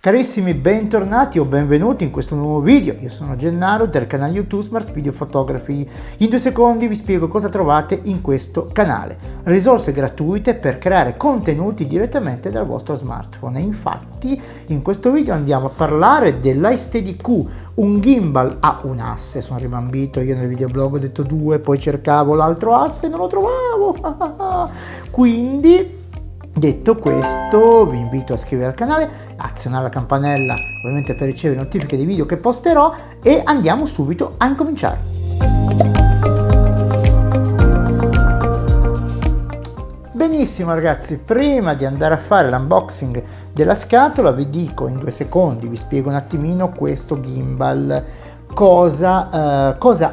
Carissimi, bentornati o benvenuti in questo nuovo video. Io sono Gennaro del canale YouTube Smart Video Photography. In 2 secondi vi spiego cosa trovate in questo canale. Risorse gratuite per creare contenuti direttamente dal vostro smartphone. E infatti in questo video andiamo a parlare dell'iSteady-Q, un gimbal a un asse. Sono rimambito, io nel videoblog ho detto 2, poi cercavo l'altro asse e non lo trovavo. Quindi, detto questo, vi invito a iscrivervi al canale, azionare la campanella ovviamente per ricevere notifiche dei video che posterò e andiamo subito a incominciare. Benissimo ragazzi, prima di andare a fare l'unboxing della scatola vi dico in 2 secondi, vi spiego un attimino questo gimbal, cosa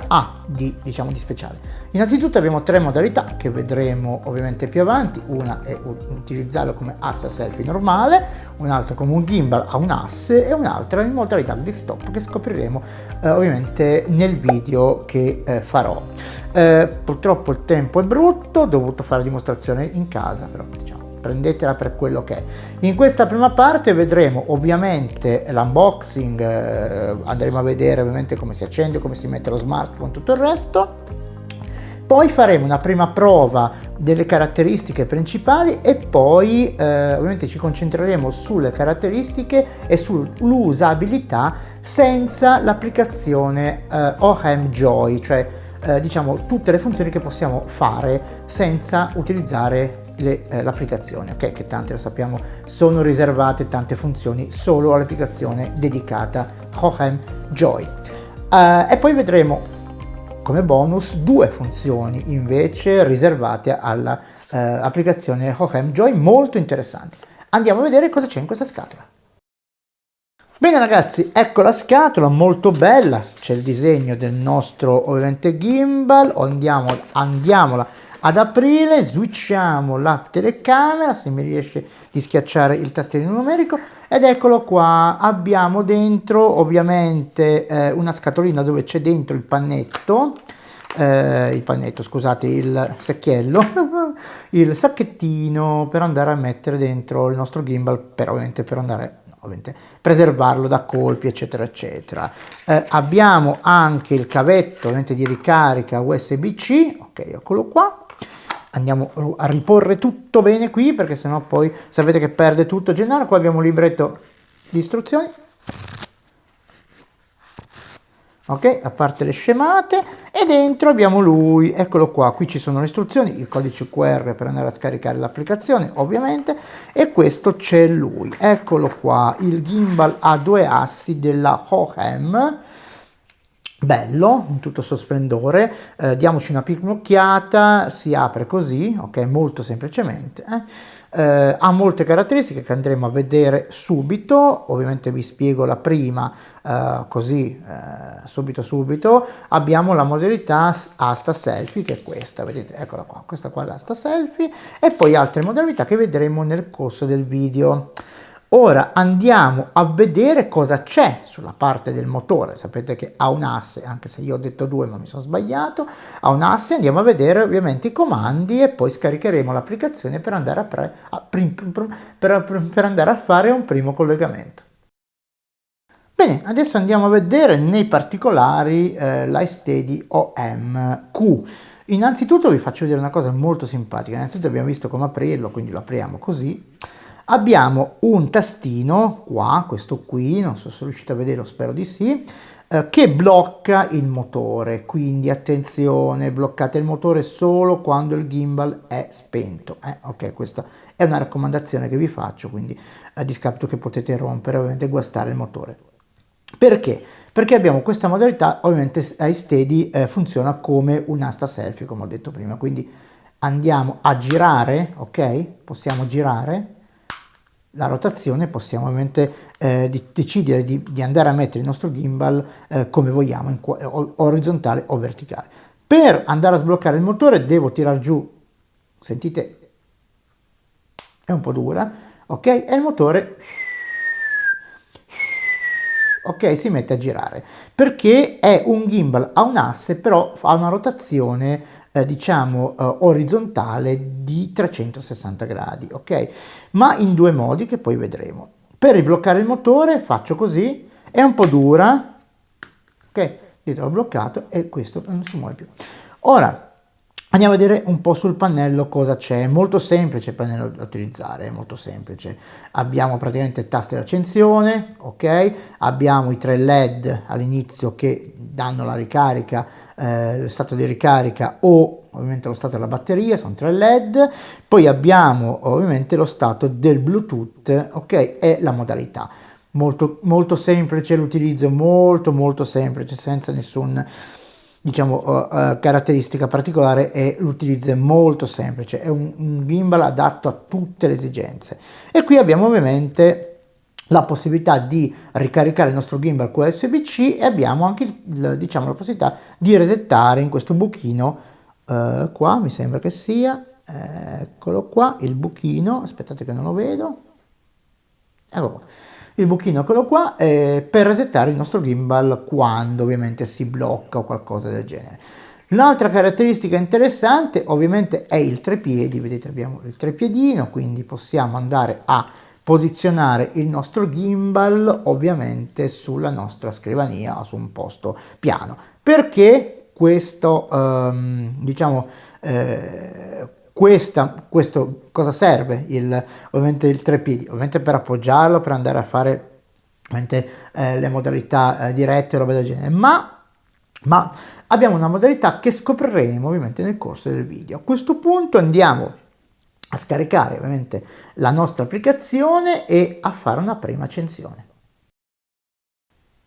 ha di speciale. Innanzitutto abbiamo 3 modalità che vedremo ovviamente più avanti. Una è utilizzarlo come asta selfie normale, un'altra come un gimbal a un asse e un'altra in modalità desktop che scopriremo ovviamente nel video che farò. Purtroppo il tempo è brutto, ho dovuto fare la dimostrazione in casa, però prendetela per quello che è. In questa prima parte vedremo ovviamente l'unboxing, andremo a vedere ovviamente come si accende, come si mette lo smartphone, tutto il resto. Poi faremo una prima prova delle caratteristiche principali e poi ovviamente ci concentreremo sulle caratteristiche e sull'usabilità senza l'applicazione OHM Joy, cioè tutte le funzioni che possiamo fare senza utilizzare l'applicazione, okay? Che tante lo sappiamo sono riservate tante funzioni solo all'applicazione dedicata OHM Joy. E poi vedremo come bonus 2 funzioni invece riservate all'applicazione OHM Joy molto interessanti. Andiamo a vedere cosa c'è in questa scatola. Bene ragazzi, ecco la scatola molto bella, c'è il disegno del nostro ovviamente gimbal. Andiamola ad aprire, switchiamo la telecamera, se mi riesce di schiacciare il tastierino numerico, ed eccolo qua. Abbiamo dentro ovviamente una scatolina dove c'è dentro il secchiello, il sacchettino per andare a mettere dentro il nostro gimbal, ovviamente preservarlo da colpi eccetera eccetera. Abbiamo anche il cavetto ovviamente di ricarica USB-C, ok, eccolo qua. Andiamo a riporre tutto bene qui perché sennò poi sapete che perde tutto Gennaro. Qua abbiamo un libretto di istruzioni, ok, a parte le scemate, e dentro abbiamo lui, eccolo qua. Qui ci sono le istruzioni, il codice QR per andare a scaricare l'applicazione ovviamente, e questo c'è lui, eccolo qua, il gimbal a 2 assi della OHM. Bello, in tutto il suo splendore. Diamoci una piccola occhiata, si apre così, ok, molto semplicemente. Ha molte caratteristiche che andremo a vedere subito, ovviamente vi spiego la prima subito. Abbiamo la modalità asta selfie, che è questa, vedete, eccola qua, questa qua è l'asta selfie, e poi altre modalità che vedremo nel corso del video. Ora andiamo a vedere cosa c'è sulla parte del motore. Sapete che ha un asse, anche se io ho detto 2 ma mi sono sbagliato, ha un asse. Andiamo a vedere ovviamente i comandi e poi scaricheremo l'applicazione per andare a fare un primo collegamento. Bene, adesso andiamo a vedere nei particolari l'iSteady OHM-Q. Innanzitutto vi faccio vedere una cosa molto simpatica. Innanzitutto abbiamo visto come aprirlo, quindi lo apriamo così. Abbiamo un tastino qua, questo qui, non so se riuscite a vederlo, spero di sì, che blocca il motore. Quindi attenzione, bloccate il motore solo quando il gimbal è spento. Ok, questa è una raccomandazione che vi faccio, quindi a discapito che potete rompere, ovviamente guastare il motore. Perché? Perché abbiamo questa modalità, ovviamente iSteady funziona come un'asta selfie, come ho detto prima, quindi andiamo a girare, ok? Possiamo girare la rotazione, possiamo ovviamente decidere di andare a mettere il nostro gimbal come vogliamo, orizzontale o verticale. Per andare a sbloccare il motore devo tirar giù, sentite, è un po' dura, ok? E il motore, ok, si mette a girare, perché è un gimbal a un asse, però ha una rotazione orizzontale di 360 gradi, ok? Ma in 2 modi che poi vedremo. Per ribloccare il motore faccio così, è un po' dura, ok, dietro l'ho bloccato e questo non si muove più. Ora andiamo a vedere un po' sul pannello cosa c'è. È molto semplice il pannello da utilizzare, è molto semplice. Abbiamo praticamente il tasto di accensione, ok, abbiamo i 3 LED all'inizio che danno la ricarica, lo stato di ricarica o ovviamente lo stato della batteria, sono 3 LED, poi abbiamo ovviamente lo stato del Bluetooth, ok, e la modalità. Molto semplice l'utilizzo, molto semplice, senza nessun, diciamo, caratteristica particolare, e l'utilizzo è molto semplice, è un gimbal adatto a tutte le esigenze. E qui abbiamo ovviamente la possibilità di ricaricare il nostro gimbal con USB-C e abbiamo anche diciamo, la possibilità di resettare in questo buchino, qua mi sembra che sia, eccolo qua, il buchino, aspettate che non lo vedo, ecco qua. Il buchino eccolo qua, per resettare il nostro gimbal quando ovviamente si blocca o qualcosa del genere. Un'altra caratteristica interessante ovviamente è il trepiedi, vedete abbiamo il trepiedino, quindi possiamo andare a posizionare il nostro gimbal ovviamente sulla nostra scrivania o su un posto piano. Perché questo, diciamo, questo cosa serve ovviamente il trepiedi? Ovviamente per appoggiarlo, per andare a fare ovviamente, le modalità dirette e roba del genere, ma abbiamo una modalità che scopriremo ovviamente nel corso del video. A questo punto andiamo a scaricare ovviamente la nostra applicazione e a fare una prima accensione.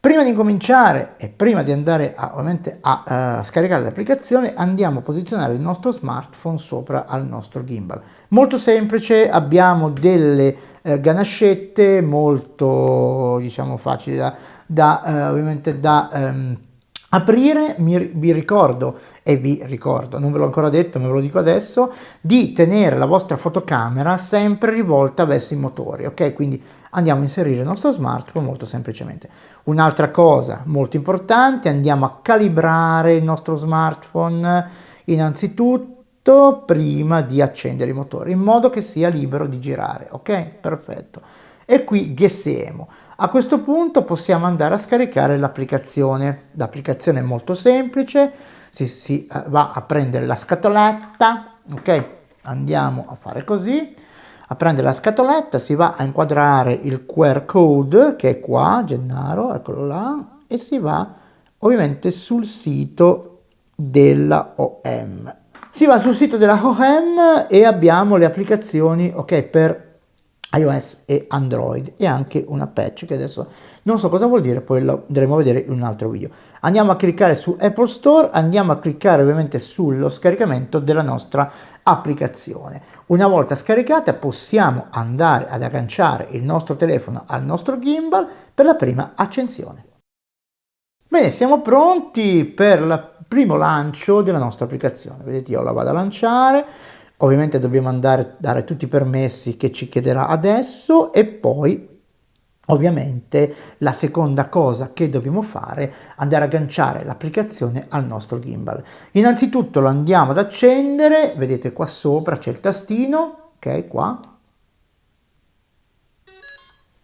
Prima di incominciare e prima di andare ovviamente a scaricare l'applicazione, andiamo a posizionare il nostro smartphone sopra al nostro gimbal. Molto semplice, abbiamo delle ganascette molto, diciamo, facili ovviamente da aprire. Vi ricordo, non ve l'ho ancora detto ma ve lo dico adesso, di tenere la vostra fotocamera sempre rivolta verso i motori, ok? Quindi andiamo a inserire il nostro smartphone molto semplicemente. Un'altra cosa molto importante, andiamo a calibrare il nostro smartphone innanzitutto prima di accendere il motore, in modo che sia libero di girare, ok? Perfetto. E qui GSM. A questo punto possiamo andare a scaricare l'applicazione. L'applicazione è molto semplice, si va a prendere la scatoletta, ok? Andiamo a fare così, a prendere la scatoletta, si va a inquadrare il QR code che è qua, Gennaro, eccolo là, e si va ovviamente sul sito della OM. Si va sul sito della OM e abbiamo le applicazioni, ok, per iOS e Android, e anche una patch che adesso non so cosa vuol dire, poi lo andremo a vedere in un altro video. Andiamo a cliccare su Apple Store, andiamo a cliccare ovviamente sullo scaricamento della nostra applicazione. Una volta scaricata possiamo andare ad agganciare il nostro telefono al nostro gimbal per la prima accensione. Bene, siamo pronti per il primo lancio della nostra applicazione. Vedete, io la vado a lanciare. Ovviamente dobbiamo dare tutti i permessi che ci chiederà adesso, e poi ovviamente la seconda cosa che dobbiamo fare è andare a agganciare l'applicazione al nostro gimbal. Innanzitutto lo andiamo ad accendere, vedete qua sopra c'è il tastino, ok, qua.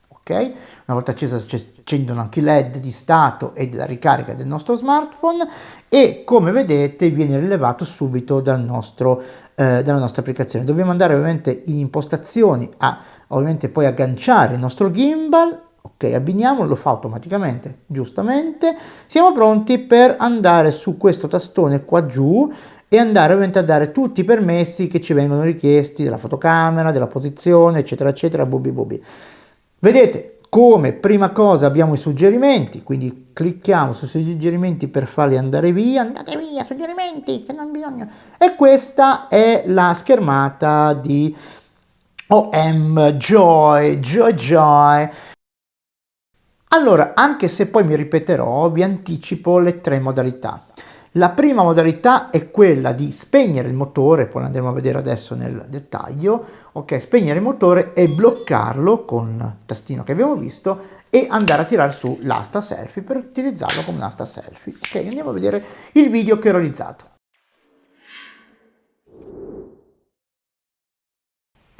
Ok, una volta acceso accendono anche i LED di stato e della ricarica del nostro smartphone, e come vedete viene rilevato subito dalla nostra applicazione. Dobbiamo andare ovviamente in impostazioni a ovviamente poi agganciare il nostro gimbal, ok, abbiniamo, lo fa automaticamente, giustamente. Siamo pronti per andare su questo tastone qua giù e andare ovviamente a dare tutti i permessi che ci vengono richiesti della fotocamera, della posizione, eccetera eccetera, bubi bubi. Vedete, come prima cosa abbiamo i suggerimenti, quindi clicchiamo sui suggerimenti per farli andare via. Andate via, suggerimenti, che non bisogna. E questa è la schermata di OM Joy. Allora, anche se poi mi ripeterò, vi anticipo le 3 modalità. La prima modalità è quella di spegnere il motore, poi andremo a vedere adesso nel dettaglio, ok, spegnere il motore e bloccarlo con il tastino che abbiamo visto e andare a tirare su l'asta selfie per utilizzarlo come un'asta selfie. Ok, andiamo a vedere il video che ho realizzato.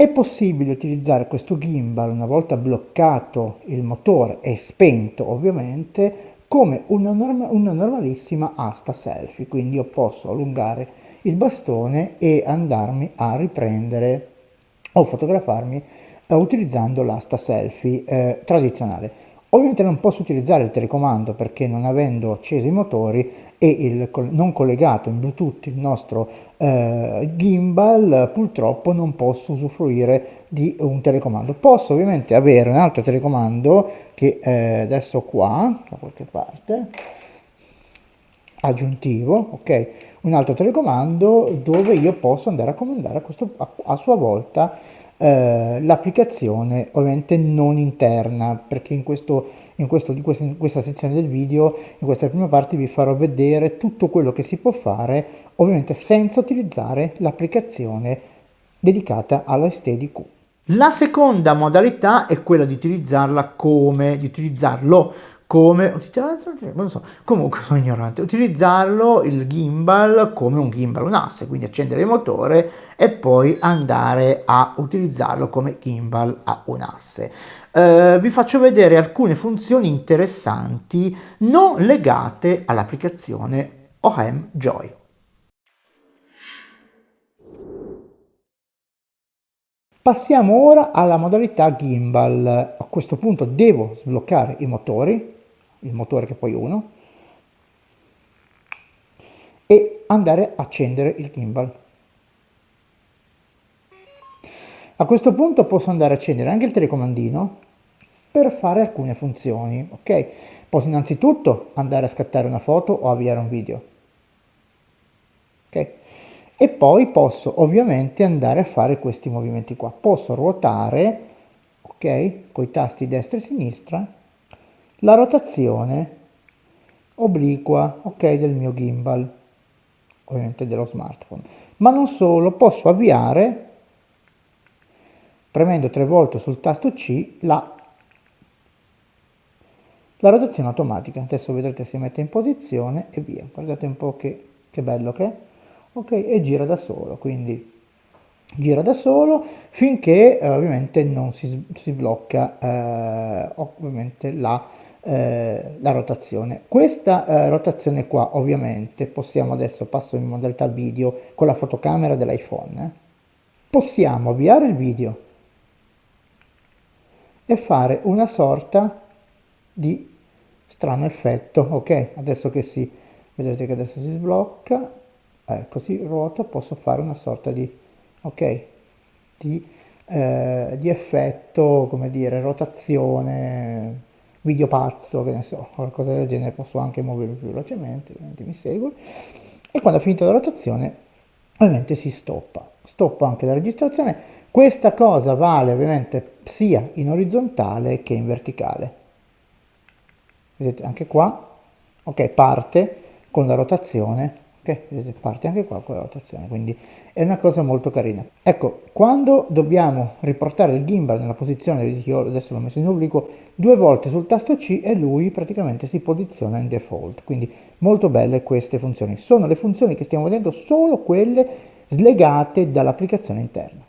È possibile utilizzare questo gimbal una volta bloccato il motore e spento ovviamente come una normalissima asta selfie, quindi io posso allungare il bastone e andarmi a riprendere o fotografarmi utilizzando l'asta selfie tradizionale. Ovviamente non posso utilizzare il telecomando perché non avendo accesi i motori e non collegato in Bluetooth il nostro gimbal, purtroppo non posso usufruire di un telecomando. Posso ovviamente avere un altro telecomando che adesso ho qua, da qualche parte, aggiuntivo, ok? Un altro telecomando dove io posso andare a comandare a sua volta l'applicazione ovviamente non interna, perché in questa sezione del video, in questa prima parte vi farò vedere tutto quello che si può fare ovviamente senza utilizzare l'applicazione dedicata alla SteadyQ. La seconda modalità è quella di utilizzarlo come, non so, comunque sono ignorante, utilizzarlo il gimbal come un gimbal, un asse, quindi accendere il motore e poi andare a utilizzarlo come gimbal a un asse. Vi faccio vedere alcune funzioni interessanti non legate all'applicazione OM Joy. Passiamo ora alla modalità gimbal. A questo punto devo sbloccare i motori, il motore che poi è uno, e andare a accendere il gimbal. A questo punto posso andare a accendere anche il telecomandino per fare alcune funzioni, ok? Posso innanzitutto andare a scattare una foto o avviare un video, ok? E poi posso ovviamente andare a fare questi movimenti qua. Posso ruotare, ok, con i tasti destra e sinistra, la rotazione obliqua, ok, del mio gimbal, ovviamente dello smartphone. Ma non solo, posso avviare, premendo 3 volte sul tasto C, la rotazione automatica. Adesso vedrete si mette in posizione e via. Guardate un po' che bello che è. Ok, e gira da solo, quindi gira da solo finché ovviamente non si blocca ovviamente la rotazione. Questa rotazione qua ovviamente possiamo, adesso passo in modalità video con la fotocamera dell'iPhone, possiamo avviare il video e fare una sorta di strano effetto, ok? Adesso vedete che adesso si sblocca, così ruota, posso fare una sorta di, ok, di effetto, come dire, rotazione, video pazzo, che ne so, qualcosa del genere, posso anche muoverlo più velocemente, ovviamente mi segue, e quando ha finito la rotazione, ovviamente si stoppa anche la registrazione. Questa cosa vale ovviamente sia in orizzontale che in verticale. Vedete anche qua, ok, parte con la rotazione, ok, vedete, parte anche qua con la rotazione, quindi è una cosa molto carina. Ecco, quando dobbiamo riportare il gimbal nella posizione, vedete, io adesso l'ho messo in obliquo, 2 volte sul tasto C e lui praticamente si posiziona in default, quindi molto belle queste funzioni. Sono le funzioni che stiamo vedendo, solo quelle slegate dall'applicazione interna.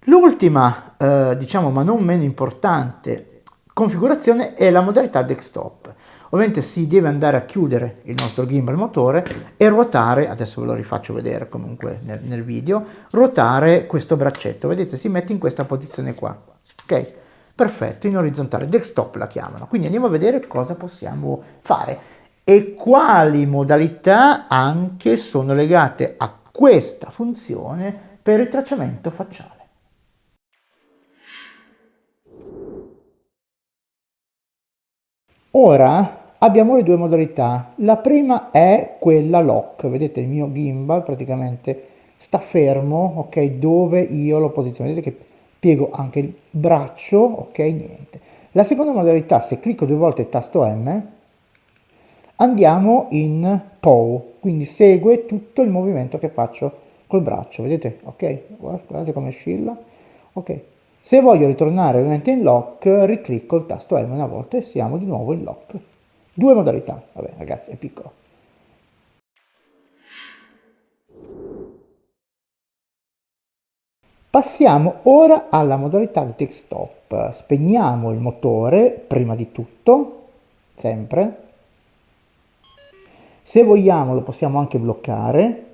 L'ultima, diciamo ma non meno importante, configurazione è la modalità desktop. Ovviamente si deve andare a chiudere il nostro gimbal motore e ruotare, adesso ve lo rifaccio vedere comunque nel video, ruotare questo braccetto, vedete si mette in questa posizione qua, ok? Perfetto, in orizzontale, desktop la chiamano, quindi andiamo a vedere cosa possiamo fare e quali modalità anche sono legate a questa funzione per il tracciamento facciale. Ora abbiamo le due modalità. La prima è quella lock, vedete il mio gimbal praticamente sta fermo, ok, dove io lo posiziono, vedete che piego anche il braccio, ok, niente. La seconda modalità, se clicco 2 volte il tasto M, andiamo in POW, quindi segue tutto il movimento che faccio col braccio, vedete, ok, guardate come oscilla, ok. Se voglio ritornare ovviamente in lock, riclicco il tasto M una volta e siamo di nuovo in lock. Due modalità, vabbè ragazzi è piccolo. Passiamo ora alla modalità desktop. Spegniamo il motore prima di tutto, sempre. Se vogliamo lo possiamo anche bloccare,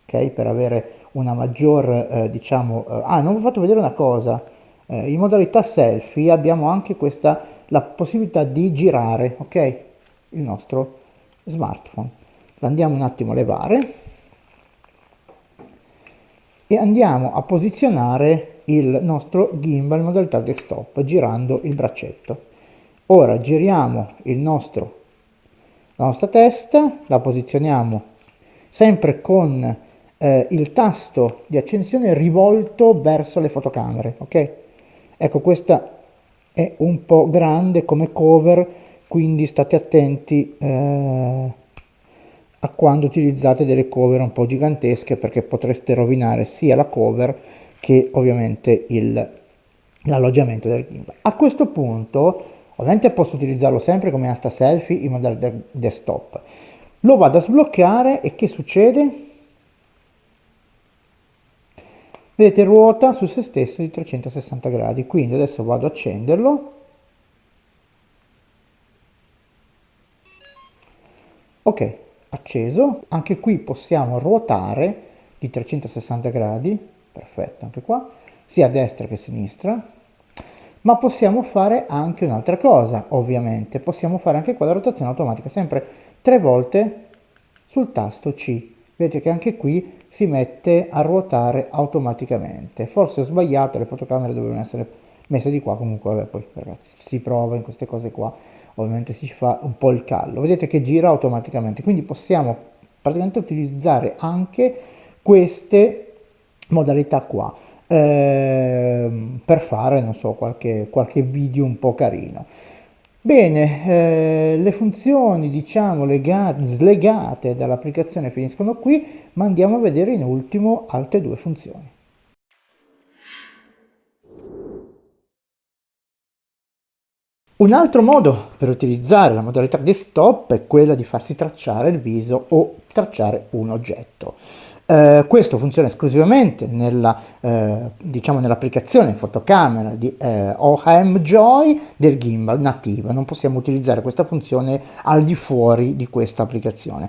ok? Per avere una maggior, diciamo... non vi ho fatto vedere una cosa. In modalità selfie abbiamo anche questa, la possibilità di girare, ok? Il nostro smartphone. Lo andiamo un attimo a levare e andiamo a posizionare il nostro gimbal in modalità desktop girando il braccetto. Ora giriamo la nostra testa, la posizioniamo sempre con il tasto di accensione rivolto verso le fotocamere, ok? Ecco, questa è un po' grande come cover, quindi state attenti a quando utilizzate delle cover un po' gigantesche, perché potreste rovinare sia la cover che ovviamente l'alloggiamento del gimbal. A questo punto ovviamente posso utilizzarlo sempre come asta selfie in modalità desktop. Lo vado a sbloccare e che succede? Vedete, ruota su se stesso di 360 gradi, quindi adesso vado a accenderlo. Ok, acceso. Anche qui possiamo ruotare di 360 gradi, perfetto, anche qua, sia a destra che a sinistra. Ma possiamo fare anche un'altra cosa, ovviamente. Possiamo fare anche qua la rotazione automatica, sempre 3 volte sul tasto C. Vedete che anche qui si mette a ruotare automaticamente. Forse ho sbagliato, le fotocamere dovevano essere messe di qua, comunque vabbè, poi ragazzi si prova in queste cose qua, ovviamente si fa un po' il callo. Vedete che gira automaticamente, quindi possiamo praticamente utilizzare anche queste modalità qua per fare, non so, qualche video un po' carino. Bene, le funzioni, diciamo, slegate dall'applicazione finiscono qui, ma andiamo a vedere in ultimo altre due funzioni. Un altro modo per utilizzare la modalità desktop è quella di farsi tracciare il viso o tracciare un oggetto. Questo funziona esclusivamente diciamo nell'applicazione fotocamera di OHM Joy del gimbal nativa. Non possiamo utilizzare questa funzione al di fuori di questa applicazione.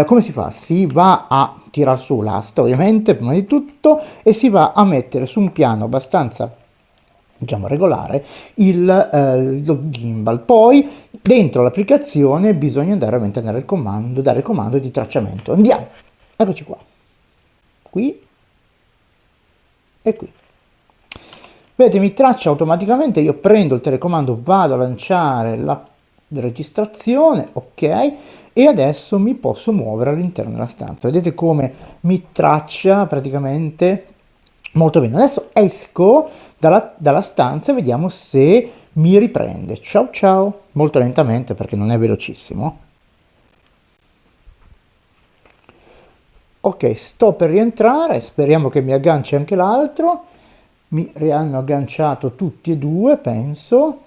Come si fa? Si va a tirare su l'asta, ovviamente, prima di tutto, e si va a mettere su un piano abbastanza, diciamo, regolare il gimbal. Poi dentro l'applicazione bisogna andare a mantenere il comando, dare il comando di tracciamento. Andiamo, eccoci qua, qui e qui. Vedete, mi traccia automaticamente. Io prendo il telecomando, vado a lanciare la registrazione, ok, e adesso mi posso muovere all'interno della stanza. Vedete come mi traccia praticamente molto bene. Adesso esco dalla stanza e vediamo se mi riprende. Ciao ciao, molto lentamente perché non è velocissimo. Ok, sto per rientrare, speriamo che mi agganci anche l'altro. Mi hanno agganciato tutti e due, penso.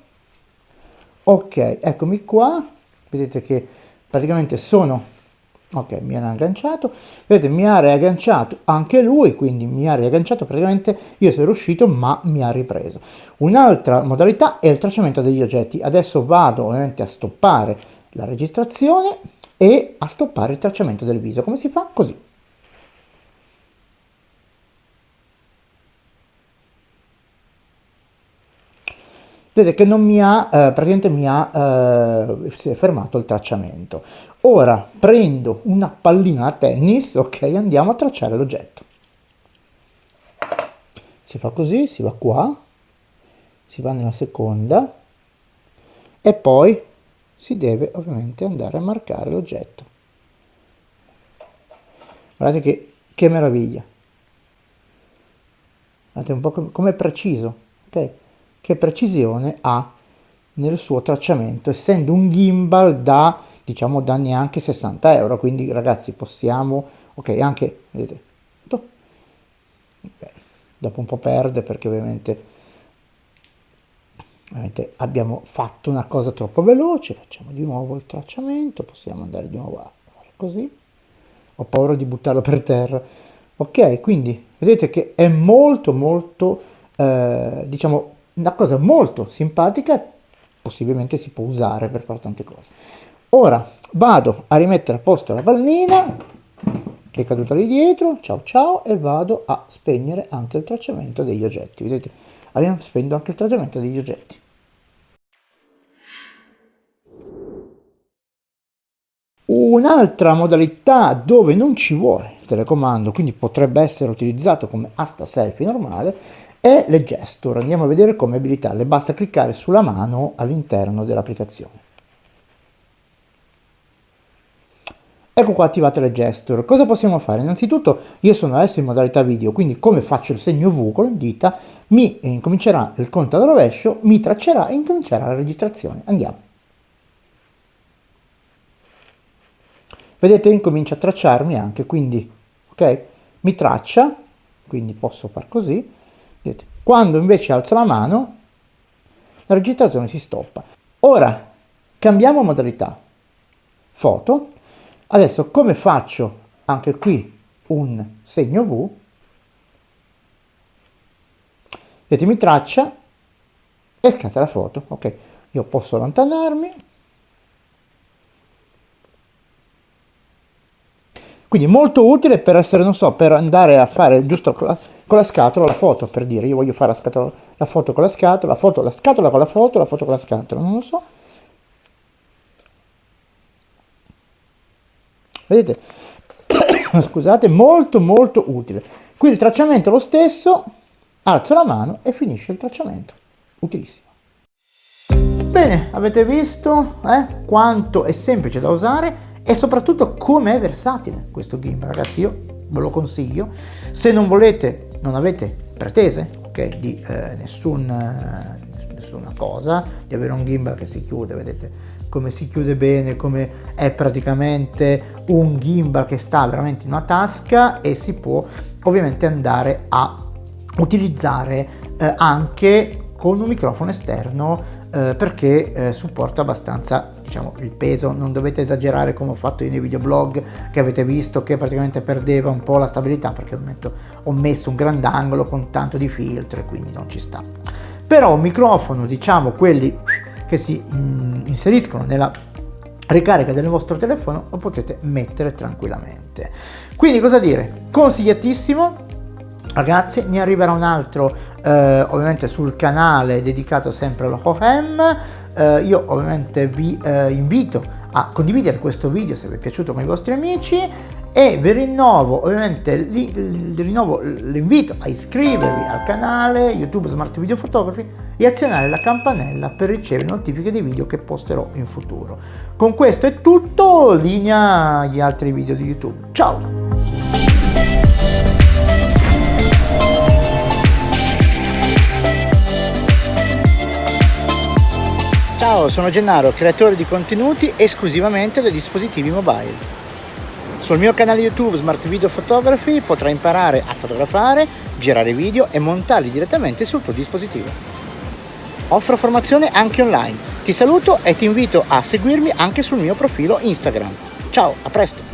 Ok, eccomi qua. Vedete che praticamente sono... Ok, mi hanno agganciato. Vedete, mi ha riagganciato anche lui, quindi mi ha riagganciato praticamente. Io sono uscito, ma mi ha ripreso. Un'altra modalità è il tracciamento degli oggetti. Adesso vado ovviamente a stoppare la registrazione e a stoppare il tracciamento del viso. Come si fa? Così. Vedete che non mi ha, praticamente si è fermato il tracciamento. Ora prendo una pallina a tennis, ok, andiamo a tracciare l'oggetto. Si fa così, si va qua, si va nella seconda e poi si deve ovviamente andare a marcare l'oggetto. Guardate che meraviglia. Guardate un po' come è preciso, ok? Che precisione ha nel suo tracciamento, essendo un gimbal da, diciamo, da neanche 60 euro. Quindi ragazzi possiamo, ok, anche, vedete, ok, dopo un po' perde perché ovviamente abbiamo fatto una cosa troppo veloce. Facciamo di nuovo il tracciamento, possiamo andare di nuovo a fare così. Ho paura di buttarlo per terra. Ok, quindi vedete che è molto molto, diciamo, una cosa molto simpatica, possibilmente si può usare per fare tante cose. Ora vado a rimettere a posto la pallina che è caduta lì dietro, ciao ciao, e vado a spegnere anche il tracciamento degli oggetti. Vedete, abbiamo spento anche il tracciamento degli oggetti. Un'altra modalità dove non ci vuole il telecomando, quindi potrebbe essere utilizzato come asta selfie normale, è le gesture. Andiamo a vedere come abilitarle. Basta cliccare sulla mano all'interno dell'applicazione. Ecco qua attivate le gesture. Cosa possiamo fare? Innanzitutto io sono adesso in modalità video, quindi come faccio il segno V con le dita, mi incomincerà il conto al rovescio, mi traccerà e incomincerà la registrazione. Andiamo. Vedete, incomincia a tracciarmi anche, quindi, ok? Mi traccia, quindi posso far così. Vedete? Quando invece alzo la mano, la registrazione si stoppa. Ora, cambiamo modalità. Foto. Adesso, come faccio anche qui un segno V? Vedete, mi traccia e scatta la foto. Ok, io posso allontanarmi. Quindi molto utile per essere, non so, per andare a fare giusto con la scatola la foto, per dire, io voglio fare la foto con la scatola, la scatola con la foto con la scatola, non lo so. Vedete? Scusate, molto molto utile. Qui il tracciamento è lo stesso, alzo la mano e finisce il tracciamento. Utilissimo. Bene, avete visto quanto è semplice da usare e soprattutto come è versatile questo gimbal, ragazzi. Io ve lo consiglio. Se non volete, non avete pretese, ok, di nessuna cosa, di avere un gimbal che si chiude, vedete come si chiude bene, come è praticamente un gimbal che sta veramente in una tasca e si può ovviamente andare a utilizzare anche con un microfono esterno perché supporta abbastanza, diciamo, il peso. Non dovete esagerare come ho fatto io nei videoblog che avete visto, che praticamente perdeva un po' la stabilità perché ho messo un grandangolo con tanto di filtro e quindi non ci sta. Però un microfono, diciamo quelli che si inseriscono nella ricarica del vostro telefono, lo potete mettere tranquillamente. Quindi cosa dire? Consigliatissimo. Ragazzi, ne arriverà un altro ovviamente sul canale dedicato sempre allo Hohem. Io ovviamente vi invito a condividere questo video se vi è piaciuto con i vostri amici e vi rinnovo ovviamente l'invito a iscrivervi al canale YouTube Smart Video Photography e azionare la campanella per ricevere notifiche dei video che posterò in futuro. Con questo è tutto, linea agli altri video di YouTube. Ciao! Ciao, sono Gennaro, creatore di contenuti esclusivamente dai dispositivi mobile. Sul mio canale YouTube Smart Video Photography potrai imparare a fotografare, girare video e montarli direttamente sul tuo dispositivo. Offro formazione anche online. Ti saluto e ti invito a seguirmi anche sul mio profilo Instagram. Ciao, a presto!